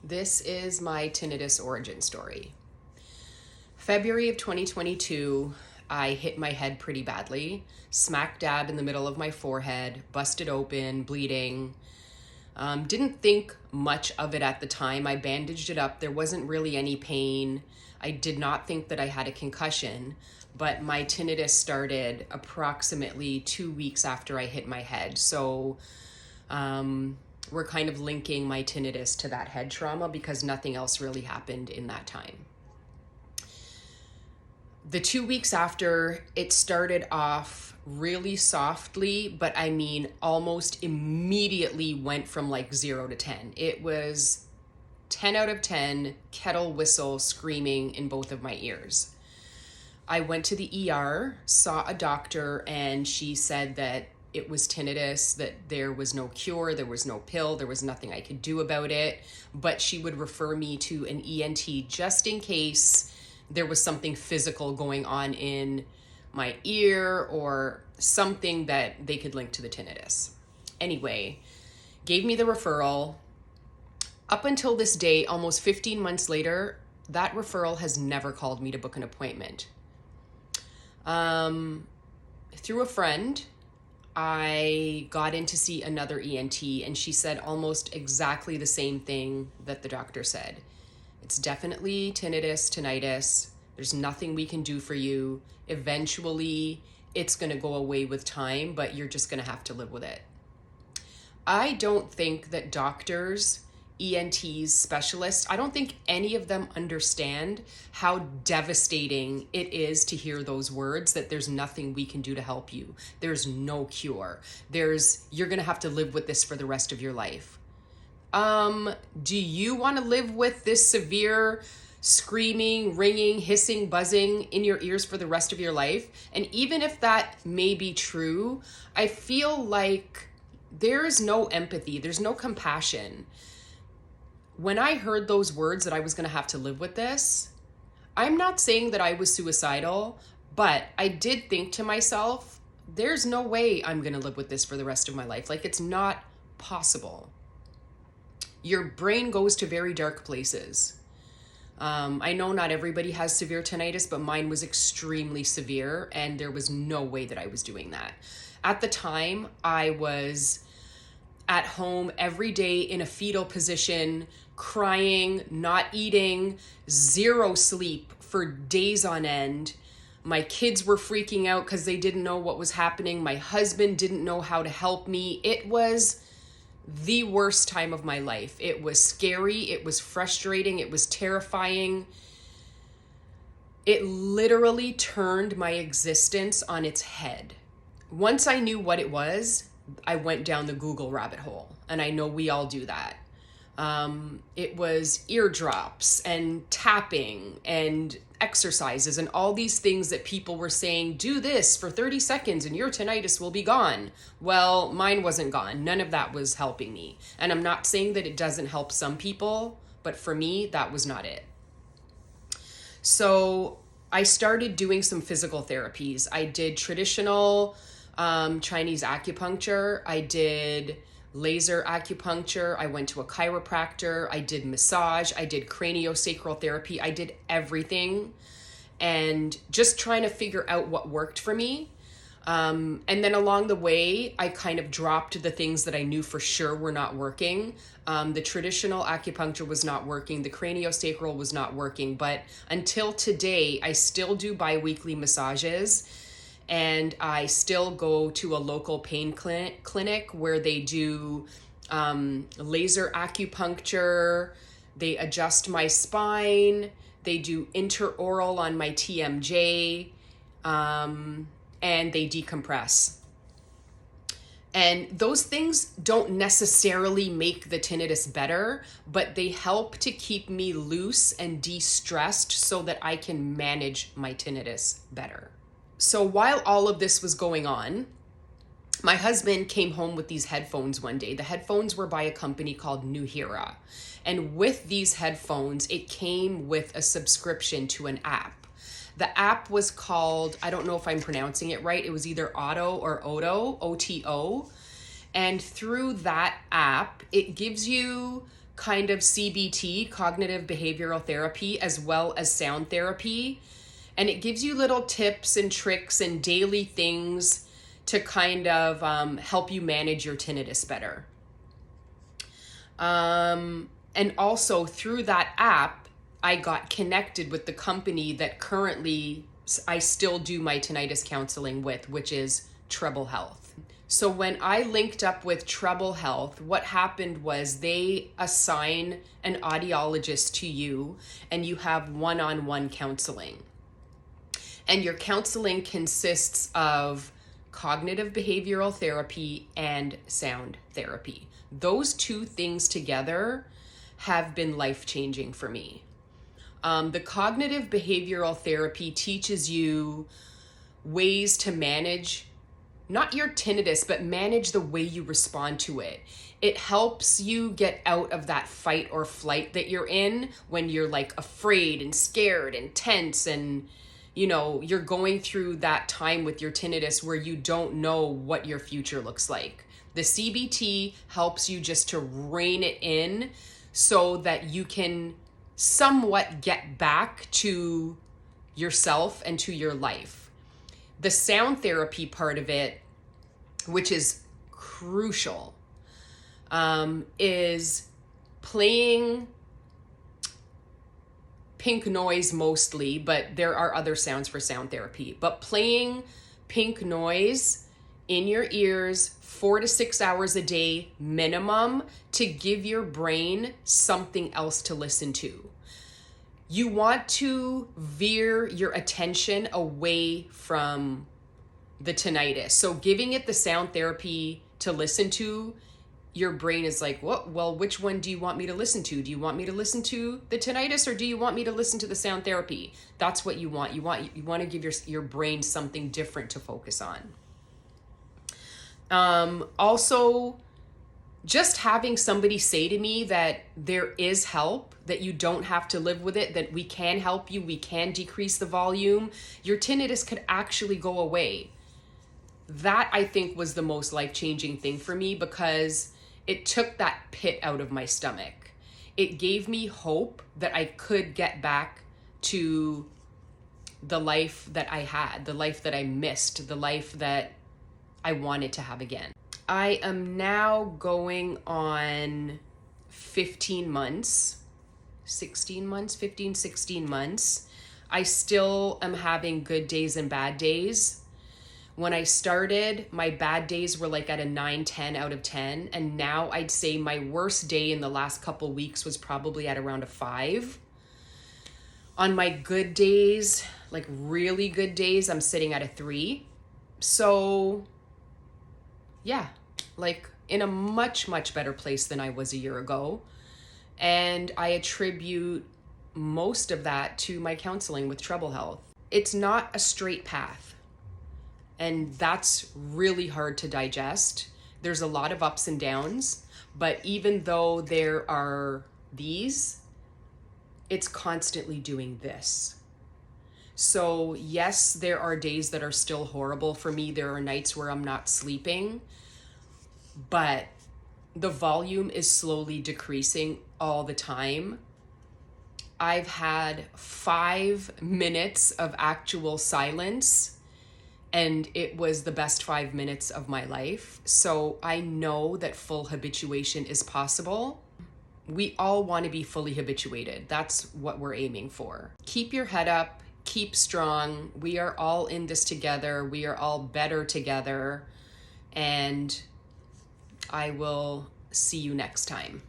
This is my tinnitus origin story. February of 2022, I hit my head pretty badly, smack dab in the middle of my forehead, busted open, bleeding. Didn't think much of it at the time. I bandaged it up. There wasn't really any pain. I did not think that I had a concussion, but my tinnitus started approximately 2 weeks after I hit my head. So we're kind of linking my tinnitus to that head trauma because nothing else really happened in that time. The 2 weeks after, it started off really softly, but I mean, almost immediately went from like 0 to 10. It was 10 out of 10, kettle whistle screaming in both of my ears. I went to the ER, saw a doctor, and she said that it was tinnitus, that there was no cure, there was no pill, there was nothing I could do about it, but she would refer me to an ENT just in case there was something physical going on in my ear or something that they could link to the tinnitus. Anyway, gave me the referral. Up until this day, almost 15 months later, that referral has never called me to book an appointment. Through a friend, I got in to see another ENT, and she said almost exactly the same thing that the doctor said. It's definitely tinnitus. There's nothing we can do for you. Eventually, it's going to go away with time, but you're just going to have to live with it. I don't think that doctors, ENTs, specialists, I don't think any of them understand how devastating it is to hear those words, that there's nothing we can do to help you. There's no cure. You're going to have to live with this for the rest of your life. Do you want to live with this severe screaming, ringing, hissing, buzzing in your ears for the rest of your life? And even if that may be true, I feel like there's no empathy, there's no compassion. When I heard those words that I was going to have to live with this, I'm not saying that I was suicidal, but I did think to myself, there's no way I'm going to live with this for the rest of my life. Like, it's not possible. Your brain goes to very dark places. I know not everybody has severe tinnitus, but mine was extremely severe, and there was no way that I was doing that. At the time, I was at home every day in a fetal position, crying, not eating, zero sleep for days on end. My kids were freaking out because they didn't know what was happening. My husband didn't know how to help me. It was the worst time of my life. It was scary. It was frustrating. It was terrifying. It literally turned my existence on its head. Once I knew what it was, I went down the Google rabbit hole, and I know we all do that. It was eardrops and tapping and exercises and all these things that people were saying, do this for 30 seconds and your tinnitus will be gone. Well, mine wasn't gone. None of that was helping me. And I'm not saying that it doesn't help some people, but for me, that was not it. So I started doing some physical therapies. I did traditional Chinese acupuncture. I did laser acupuncture. I went to a chiropractor. I did massage. I did craniosacral therapy. I did everything, and just trying to figure out what worked for me. And then along the way, I kind of dropped the things that I knew for sure were not working. The traditional acupuncture was not working. The craniosacral was not working. But until today, I still do bi-weekly massages. And I still go to a local pain clinic where they do laser acupuncture. They adjust my spine. They do intraoral on my TMJ. And they decompress. And those things don't necessarily make the tinnitus better, but they help to keep me loose and de-stressed so that I can manage my tinnitus better. So while all of this was going on, my husband came home with these headphones one day. The headphones were by a company called Nuheara. And with these headphones, it came with a subscription to an app. The app was called, I don't know if I'm pronouncing it right, it was either Otto or Oto, O-T-O. And through that app, it gives you kind of CBT, cognitive behavioral therapy, as well as sound therapy. And it gives you little tips and tricks and daily things to kind of help you manage your tinnitus better. And also through that app, I got connected with the company that currently I still do my tinnitus counseling with, which is Treble Health. So when I linked up with Treble Health, what happened was they assign an audiologist to you and you have one-on-one counseling. And your counseling consists of cognitive behavioral therapy and sound therapy. Those two things together have been life-changing for me. The cognitive behavioral therapy teaches you ways to manage, not your tinnitus, but manage the way you respond to it. It helps you get out of that fight or flight that you're in when you're like afraid and scared and tense and you're going through that time with your tinnitus where you don't know what your future looks like. The CBT helps you just to rein it in so that you can somewhat get back to yourself and to your life. The sound therapy part of it, which is crucial, is playing pink noise mostly, but there are other sounds for sound therapy. But playing pink noise in your ears 4 to 6 hours a day minimum to give your brain something else to listen to. You want to veer your attention away from the tinnitus. So giving it the sound therapy to listen to, your brain is like, well, which one do you want me to listen to? Do you want me to listen to the tinnitus or do you want me to listen to the sound therapy? That's what you want. You want to give your brain something different to focus on. Also, just having somebody say to me that there is help, that you don't have to live with it, that we can help you, we can decrease the volume, your tinnitus could actually go away. That, I think, was the most life-changing thing for me because it took that pit out of my stomach. It gave me hope that I could get back to the life that I had, the life that I missed, the life that I wanted to have again. I am now going on 16 months. I still am having good days and bad days. When I started, my bad days were like at a 9-10 out of 10. And now I'd say my worst day in the last couple weeks was probably at around a 5. On my good days, like really good days, I'm sitting at a 3. So yeah, like in a much, much better place than I was a year ago. And I attribute most of that to my counseling with Treble Health. It's not a straight path. And that's really hard to digest. There's a lot of ups and downs, but even though there are these, it's constantly doing this. So yes, there are days that are still horrible for me. There are nights where I'm not sleeping, but the volume is slowly decreasing all the time. I've had 5 minutes of actual silence, and it was the best 5 minutes of my life. So I know that full habituation is possible. We all want to be fully habituated. That's what we're aiming for. Keep your head up, keep strong. We are all in this together. We are all better together. And I will see you next time.